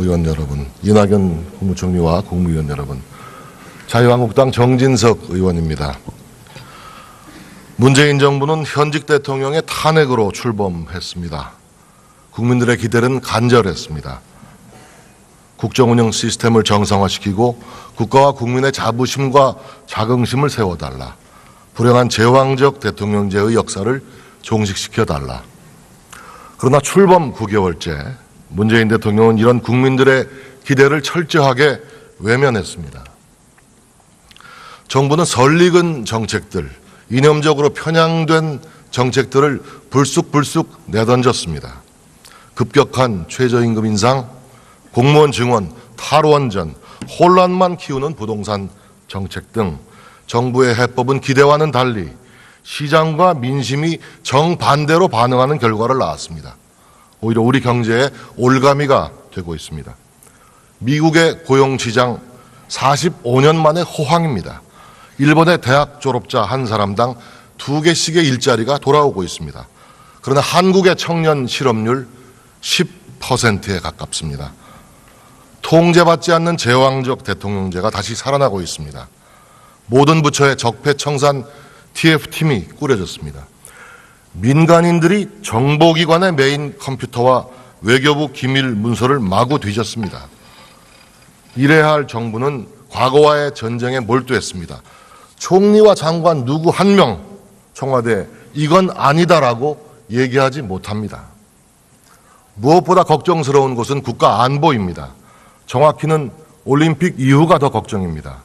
의원 여러분, 이낙연 국무총리와 국무위원 여러분, 자유한국당 정진석 의원입니다. 문재인 정부는 현직 대통령의 탄핵으로 출범했습니다. 국민들의 기대는 간절했습니다. 국정운영 시스템을 정상화시키고 국가와 국민의 자부심과 자긍심을 세워달라. 불행한 제왕적 대통령제의 역사를 종식시켜달라. 그러나 출범 9개월째 문재인 대통령은 이런 국민들의 기대를 철저하게 외면했습니다. 정부는 설익은 정책들, 이념적으로 편향된 정책들을 불쑥불쑥 내던졌습니다. 급격한 최저임금 인상, 공무원 증원, 탈원전, 혼란만 키우는 부동산 정책 등 정부의 해법은 기대와는 달리 시장과 민심이 정반대로 반응하는 결과를 낳았습니다. 오히려 우리 경제에 올가미가 되고 있습니다. 미국의 고용시장 45년 만에 호황입니다. 일본의 대학 졸업자 한 사람당 2개씩의 일자리가 돌아오고 있습니다. 그러나 한국의 청년 실업률 10%에 가깝습니다. 통제받지 않는 제왕적 대통령제가 다시 살아나고 있습니다. 모든 부처의 적폐청산 TF팀이 꾸려졌습니다. 민간인들이 정보기관의 메인 컴퓨터와 외교부 기밀 문서를 마구 뒤졌습니다. 이래야 할 정부는 과거와의 전쟁에 몰두했습니다. 총리와 장관 누구 한 명 청와대에 이건 아니다라고 얘기하지 못합니다. 무엇보다 걱정스러운 것은 국가 안보입니다. 정확히는 올림픽 이후가 더 걱정입니다.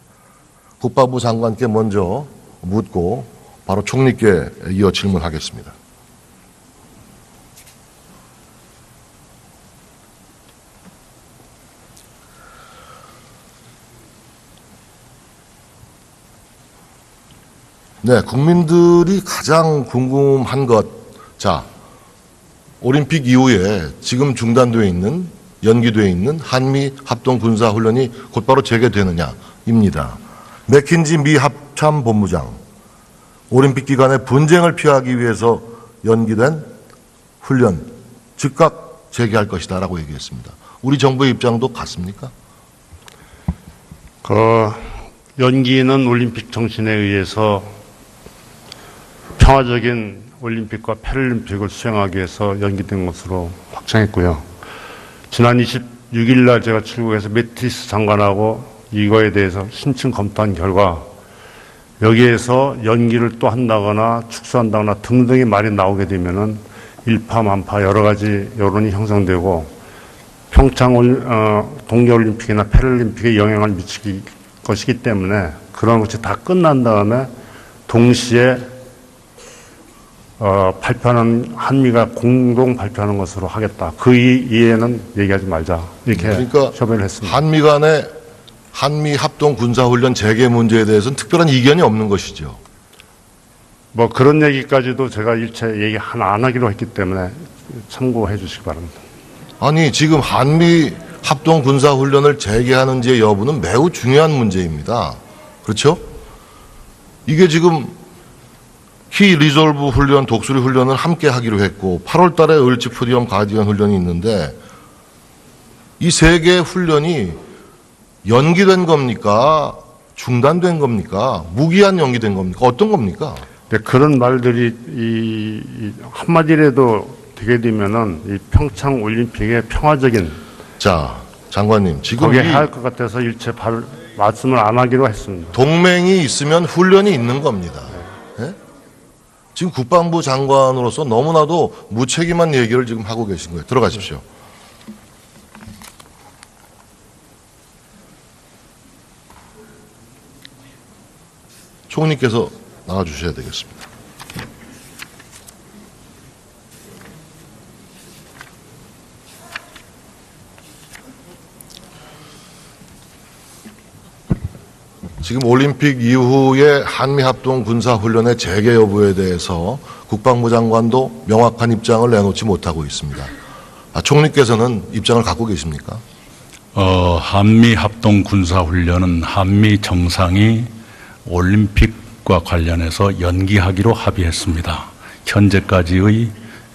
국방부 장관께 먼저 묻고 바로 총리께 이어 질문하겠습니다. 네, 국민들이 가장 궁금한 것, 자, 올림픽 이후에 지금 중단되어 있는, 연기되어 있는 한미 합동 군사 훈련이 곧바로 재개되느냐입니다. 맥킨지 미 합참본부장, 올림픽 기간에 분쟁을 피하기 위해서 연기된 훈련 즉각 재개할 것이다라고 얘기했습니다. 우리 정부의 입장도 같습니까? 연기는 올림픽 정신에 의해서 평화적인 올림픽과 패럴림픽을 수행하기 위해서 연기된 것으로 확정했고요. 지난 26일 날 제가 출국해서 매티스 장관하고 이거에 대해서 심층 검토한 결과 여기에서 연기를 또 한다거나 축소한다거나 등등의 말이 나오게 되면은 일파만파 여러 가지 여론이 형성되고 평창 동계올림픽이나 패럴림픽에 영향을 미칠 것이기 때문에 그런 것이 다 끝난 다음에 동시에 발표하는, 한미가 공동 발표하는 것으로 하겠다. 그 이해는 얘기하지 말자. 이렇게 그러니까 협의를 했습니다. 한미 간의 한미 합동 군사훈련 재개 문제에 대해서는 특별한 이견이 없는 것이죠. 뭐 그런 얘기까지도 제가 일체 얘기 하나 안 하기로 했기 때문에 참고해 주시기 바랍니다. 아니, 지금 한미 합동 군사훈련을 재개하는지의 여부는 매우 중요한 문제입니다. 그렇죠? 이게 지금 키 리졸브 훈련, 독수리 훈련을 함께 하기로 했고 8월 달에 을지프리엄 가디언 훈련이 있는데 이 세 개의 훈련이 연기된 겁니까? 중단된 겁니까? 무기한 연기된 겁니까? 어떤 겁니까? 네, 그런 말들이 한마디라도 되게 되면은 이 평창 올림픽의 평화적인 자, 장관님, 지금 거기에 할 것 같아서 일체 말씀을 안 하기로 했습니다. 동맹이 있으면 훈련이 있는 겁니다. 네? 지금 국방부 장관으로서 너무나도 무책임한 얘기를 지금 하고 계신 거예요. 들어가십시오. 총리께서 나와주셔야 되겠습니다. 지금 올림픽 이후에 한미합동 군사훈련의 재개 여부에 대해서 국방부 장관도 명확한 입장을 내놓지 못하고 있습니다. 총리께서는 입장을 갖고 계십니까? 한미합동 군사훈련은 한미 정상이 올림픽과 관련해서 연기하기로 합의했습니다. 현재까지의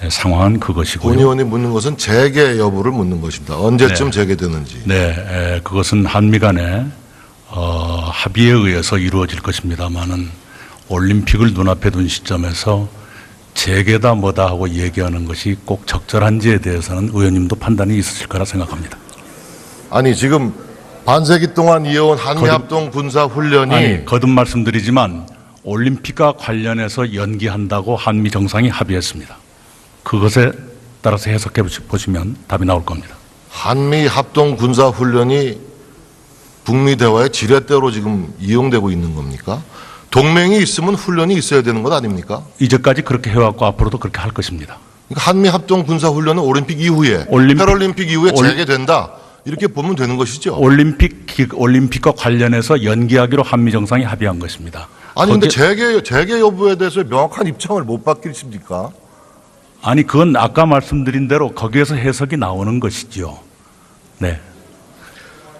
상황은 권 그것이고요. 의원이 묻는 것은 재개 여부를 묻는 것입니다. 언제쯤 재개되는지. 네, 그것은 한미 간의 합의에 의해서 이루어질 것입니다만은 올림픽을 눈앞에 둔 시점에서 재개다 뭐다 하고 얘기하는 것이 꼭 적절한지에 대해서는 의원님도 판단이 있으실 거라 생각합니다. 아니 지금 반세기 동안 이어온 한미합동 군사훈련이 아니, 거듭 말씀드리지만 올림픽과 관련해서 연기한다고 한미 정상이 합의했습니다. 그것에 따라서 해석해 보시면 답이 나올 겁니다. 한미합동 군사훈련이 북미 대화의 지렛대로 지금 이용되고 있는 겁니까? 동맹이 있으면 훈련이 있어야 되는 것 아닙니까? 이제까지 그렇게 해왔고 앞으로도 그렇게 할 것입니다. 그러니까 한미합동 군사훈련은 올림픽 이후에 패럴림픽 이후에 재개된다 이렇게 보면 되는 것이죠. 올림픽과 관련해서 연기하기로 한미 정상이 합의한 것입니다. 아니 근데 재개 여부에 대해서 명확한 입장을 못 밝히십니까? 아니 그건 아까 말씀드린 대로 거기에서 해석이 나오는 것이죠. 네.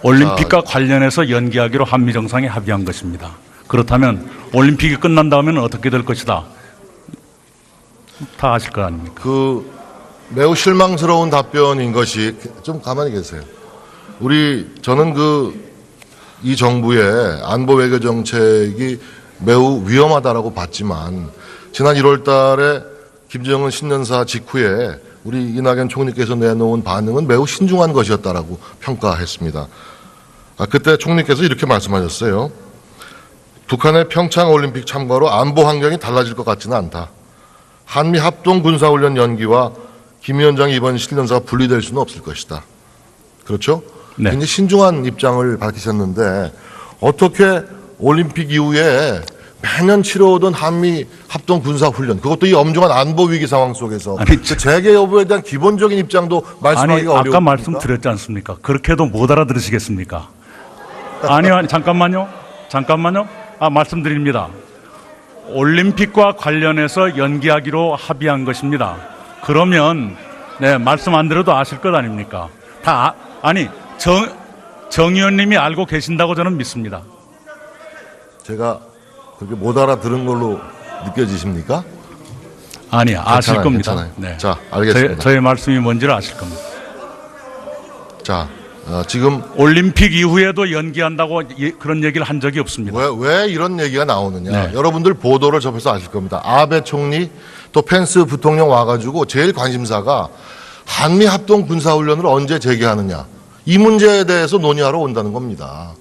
올림픽과 관련해서 연기하기로 한미 정상이 합의한 것입니다. 그렇다면 올림픽이 끝난 다음에는 어떻게 될 것이다. 다 아실 거 아닙니까? 그 매우 실망스러운 답변인 것이 좀 가만히 계세요. 저는 이 정부의 안보 외교 정책이 매우 위험하다라고 봤지만 지난 1월 달에 김정은 신년사 직후에 우리 이낙연 총리께서 내놓은 반응은 매우 신중한 것이었다라고 평가했습니다. 그때 총리께서 이렇게 말씀하셨어요. 북한의 평창 올림픽 참가로 안보 환경이 달라질 것 같지는 않다. 한미 합동 군사훈련 연기와 김 위원장이 이번 신년사가 분리될 수는 없을 것이다. 그렇죠? 네. 굉장히 신중한 입장을 밝히셨는데 어떻게 올림픽 이후에 매년 치러오던 한미 합동 군사훈련 그것도 이 엄중한 안보 위기 상황 속에서 아니, 그 재개 여부에 대한 기본적인 입장도 말씀하기가 어려워요. 아까 말씀드렸지 않습니까? 그렇게도 못 알아들으시겠습니까? 아니요, 잠깐만요. 말씀드립니다. 올림픽과 관련해서 연기하기로 합의한 것입니다. 그러면 말씀 안 드려도 아실 것 아닙니까? 정 의원님이 알고 계신다고 저는 믿습니다. 제가 그렇게 못 알아들은 걸로 느껴지십니까? 아니, 아실 겁니다. 괜찮아요. 네. 자, 알겠습니다. 저의 말씀이 뭔지를 아실 겁니다. 자, 지금 올림픽 이후에도 연기한다고 그런 얘기를 한 적이 없습니다. 왜 이런 얘기가 나오느냐. 네. 여러분들 보도를 접해서 아실 겁니다. 아베 총리 또 펜스 부통령 와가지고 제일 관심사가 한미 합동 군사훈련을 언제 재개하느냐. 이 문제에 대해서 논의하러 온다는 겁니다.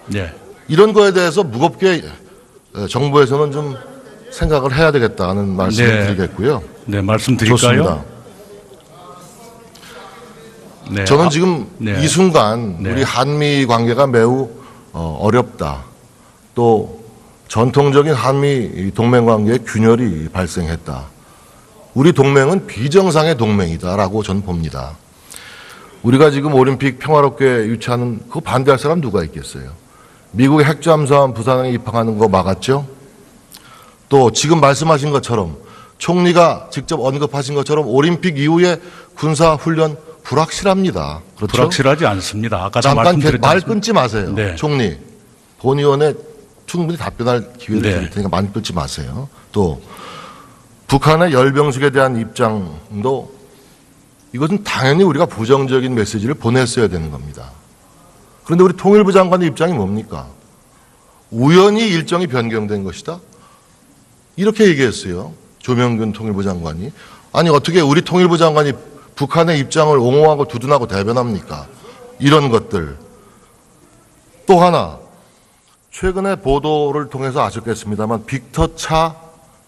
네. 이런 거에 대해서 무겁게 정부에서는 좀 생각을 해야 되겠다는 말씀을 드리겠고요. 네, 말씀드릴까요? 좋습니다. 네. 저는 지금 이 순간 네. 우리 한미 관계가 매우 어렵다. 또 전통적인 한미 동맹 관계에 균열이 발생했다. 우리 동맹은 비정상의 동맹이다라고 저는 봅니다. 우리가 지금 올림픽 평화롭게 유치하는 그거 반대할 사람 누가 있겠어요? 미국의 핵잠수함 부산에 입항하는 거 막았죠? 또 지금 말씀하신 것처럼 총리가 직접 언급하신 것처럼 올림픽 이후에 군사훈련 불확실합니다. 그렇죠? 불확실하지 않습니다. 아까 잠깐 말씀드렸지 말 않습니까? 끊지 마세요. 네. 총리, 본 의원에 충분히 답변할 기회를 네. 드릴 테니까 말 끊지 마세요. 또 북한의 열병식에 대한 입장도 이것은 당연히 우리가 부정적인 메시지를 보냈어야 되는 겁니다. 그런데 우리 통일부 장관의 입장이 뭡니까? 우연히 일정이 변경된 것이다? 이렇게 얘기했어요. 조명균 통일부 장관이. 아니 어떻게 우리 통일부 장관이 북한의 입장을 옹호하고 두둔하고 대변합니까? 이런 것들. 또 하나 최근에 보도를 통해서 아셨겠습니다만 빅터 차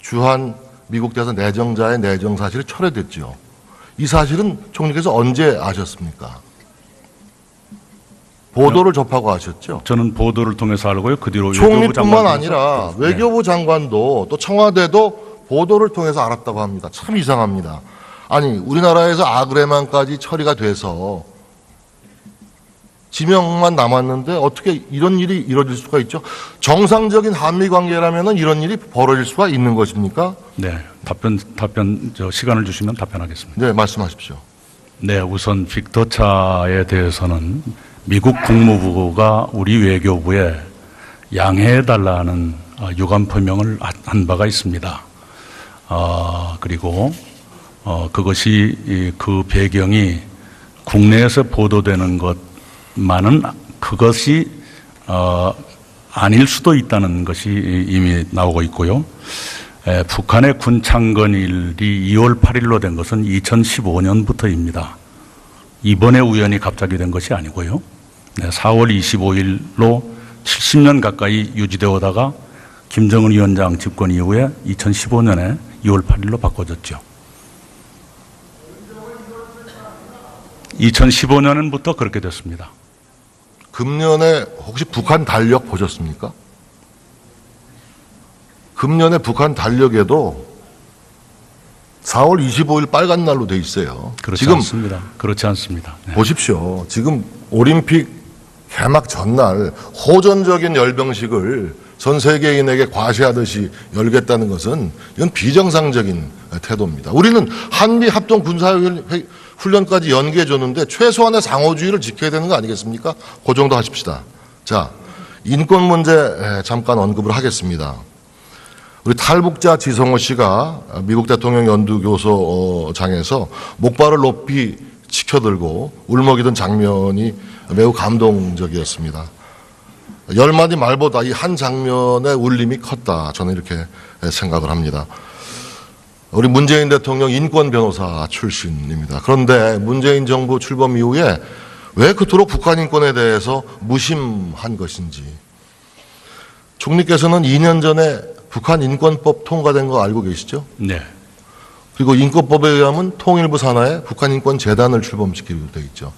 주한 미국 대사 내정자의 내정 사실이 철회됐죠. 이 사실은 총리께서 언제 아셨습니까? 보도를 접하고 아셨죠? 저는 보도를 통해서 알고요. 그 뒤로 총리뿐만 아니라 네. 외교부 장관도 또 청와대도 보도를 통해서 알았다고 합니다. 참 이상합니다. 아니 우리나라에서 아그레만까지 처리가 돼서 지명만 남았는데 어떻게 이런 일이 이루어질 수가 있죠? 정상적인 한미 관계라면 이런 일이 벌어질 수가 있는 것입니까? 네, 시간을 주시면 답변하겠습니다. 네, 말씀하십시오. 네, 우선 빅터차에 대해서는 미국 국무부가 우리 외교부에 양해해달라는 유감 표명을 한 바가 있습니다. 그리고 그것이 그 배경이 국내에서 보도되는 것만은 그것이 아닐 수도 있다는 것이 이미 나오고 있고요. 북한의 군 창건일이 2월 8일로 된 것은 2015년부터입니다. 이번에 우연히 갑자기 된 것이 아니고요. 4월 25일로 70년 가까이 유지되어 오다가 김정은 위원장 집권 이후에 2015년에 2월 8일로 바꿔졌죠. 2015년부터 그렇게 됐습니다. 금년에 혹시 북한 달력 보셨습니까? 금년에 북한 달력에도 4월 25일 빨간 날로 돼 있어요. 그렇지 지금 않습니다. 그렇지 않습니다. 네. 보십시오. 지금 올림픽 개막 전날 호전적인 열병식을 전 세계인에게 과시하듯이 열겠다는 것은 이건 비정상적인 태도입니다. 우리는 한미 합동 군사훈련까지 연기해 줬는데 최소한의 상호주의를 지켜야 되는 거 아니겠습니까? 그 정도 하십시다. 자, 인권 문제 잠깐 언급을 하겠습니다. 우리 탈북자 지성호 씨가 미국 대통령 연두교소장에서 목발을 높이 치켜들고 울먹이던 장면이 매우 감동적이었습니다. 10마디 말보다 이 한 장면의 울림이 컸다. 저는 이렇게 생각을 합니다. 우리 문재인 대통령 인권 변호사 출신입니다. 그런데 문재인 정부 출범 이후에 왜 그토록 북한 인권에 대해서 무심한 것인지. 총리께서는 2년 전에 북한 인권법 통과된 거 알고 계시죠? 네. 그리고 인권법에 의하면 통일부 산하에 북한 인권 재단을 출범시키기로 되어 있죠.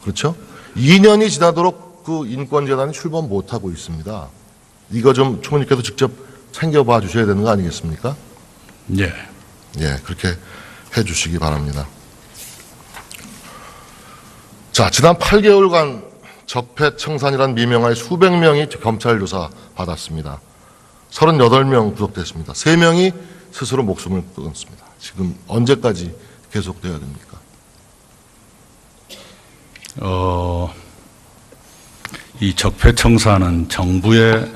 그렇죠? 2년이 지나도록 그 인권 재단이 출범 못하고 있습니다. 이거 좀 총리께서 직접 챙겨봐 주셔야 되는 거 아니겠습니까? 네. 예, 그렇게 해 주시기 바랍니다. 자, 지난 8개월간 적폐청산이란 미명하에 수백 명이 검찰 조사 받았습니다. 38명 구속됐습니다. 3명이 스스로 목숨을 끊었습니다. 지금 언제까지 계속돼야 됩니까? 이 적폐청산은 정부의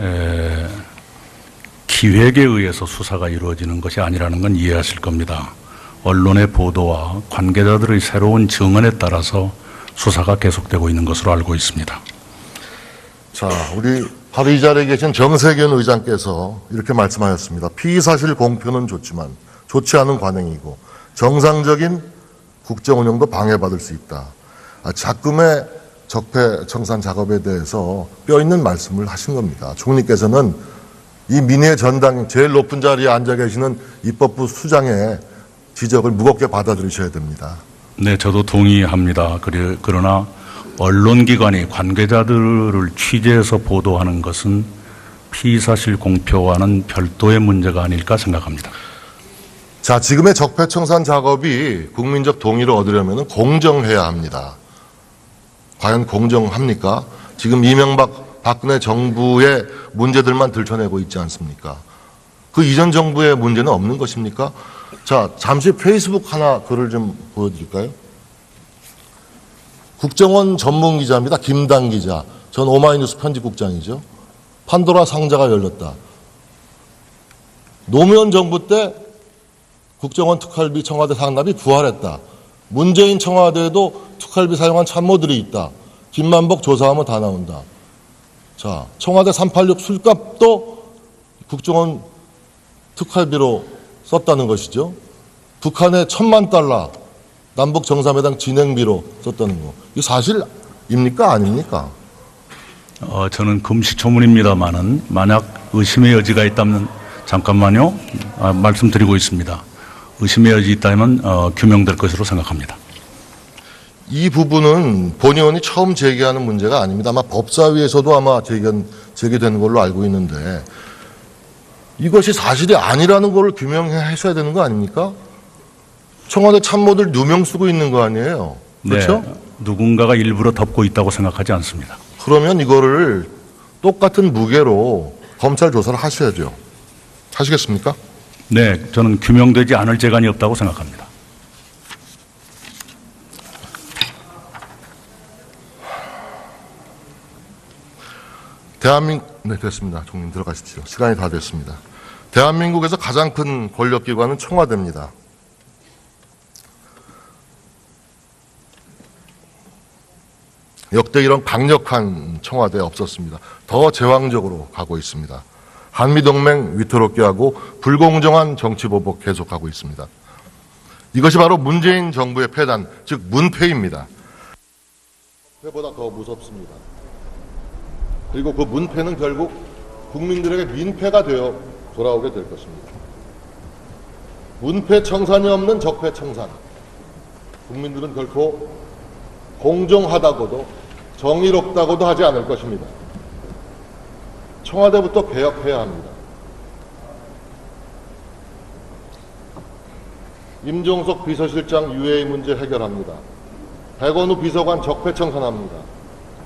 기획에 의해서 수사가 이루어지는 것이 아니라는 건 이해하실 겁니다. 언론의 보도와 관계자들의 새로운 증언에 따라서 수사가 계속되고 있는 것으로 알고 있습니다. 자, 우리 바로 이 자리에 계신 정세균 의장께서 이렇게 말씀하셨습니다. 피의사실 공표는 좋지만 좋지 않은 관행이고 정상적인 국정 운영도 방해받을 수 있다. 작금의 적폐청산 작업에 대해서 뼈 있는 말씀을 하신 겁니다. 총리께서는 이 민의 전당 제일 높은 자리에 앉아 계시는 입법부 수장의 지적을 무겁게 받아들이셔야 됩니다. 네, 저도 동의합니다. 그러나 언론기관이 관계자들을 취재해서 보도하는 것은 피의사실 공표와는 별도의 문제가 아닐까 생각합니다. 자, 지금의 적폐청산 작업이 국민적 동의를 얻으려면 공정해야 합니다. 과연 공정합니까? 지금 이명박, 박근혜 정부의 문제들만 들춰내고 있지 않습니까? 그 이전 정부의 문제는 없는 것입니까? 자, 잠시 페이스북 하나 글을 좀 보여드릴까요? 국정원 전문 기자입니다. 김당 기자. 전 오마이뉴스 편집국장이죠. 판도라 상자가 열렸다. 노무현 정부 때 국정원 특활비 청와대 상납이 부활했다. 문재인 청와대에도 특활비 사용한 참모들이 있다. 김만복 조사하면 다 나온다. 자, 청와대 386 술값도 국정원 특활비로 썼다는 것이죠. 북한의 $10,000,000 남북 정상회담 진행비로 썼다는 거. 이거 사실입니까? 아닙니까? 저는 금시초문입니다만은 만약 의심의 여지가 있다면 잠깐만요. 말씀드리고 있습니다. 의심의 여지 있다면 규명될 것으로 생각합니다. 이 부분은 본 의원이 처음 제기하는 문제가 아닙니다. 아마 법사위에서도 아마 제기되는 걸로 알고 있는데 이것이 사실이 아니라는 걸 규명하셔야 되는 거 아닙니까? 청와대 참모들 누명 쓰고 있는 거 아니에요? 그렇죠? 네, 누군가가 일부러 덮고 있다고 생각하지 않습니다. 그러면 이거를 똑같은 무게로 검찰 조사를 하셔야죠. 하시겠습니까? 네, 저는 규명되지 않을 재간이 없다고 생각합니다. 네, 됐습니다. 총님 들어가십시오. 시간이 다 됐습니다. 대한민국에서 가장 큰 권력기관은 청와대입니다. 역대 이런 강력한 청와대 없었습니다. 더 제왕적으로 가고 있습니다. 한미동맹 위태롭게 하고 불공정한 정치보복 계속하고 있습니다. 이것이 바로 문재인 정부의 패단, 즉 문패입니다. 패보다 더 무섭습니다. 그리고 그 문패는 결국 국민들에게 민패가 되어 돌아오게 될 것입니다. 문패 청산이 없는 적폐 청산. 국민들은 결코 공정하다고도 정의롭다고도 하지 않을 것입니다. 청와대부터 개혁해야 합니다. 임종석 비서실장 유해의 문제 해결합니다. 백원우 비서관 적폐 청산합니다.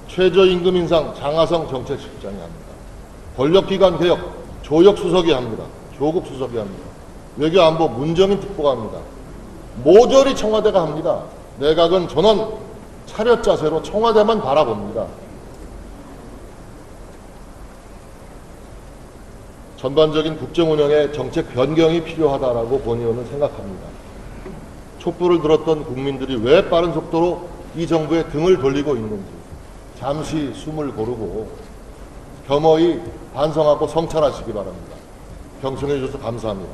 최저임금 인상 장하성 정책실장이 합니다. 권력기관 개혁 조혁 수석이 합니다. 조국 수석이 합니다. 외교안보 문정인 특보가 합니다. 모조리 청와대가 합니다. 내각은 전원 차렷 자세로 청와대만 바라봅니다. 전반적인 국정 운영에 정책 변경이 필요하다라고 본 의원은 생각합니다. 촛불을 들었던 국민들이 왜 빠른 속도로 이 정부에 등을 돌리고 있는지 잠시 숨을 고르고 겸허히 반성하고 성찰하시기 바랍니다. 경청해 주셔서 감사합니다.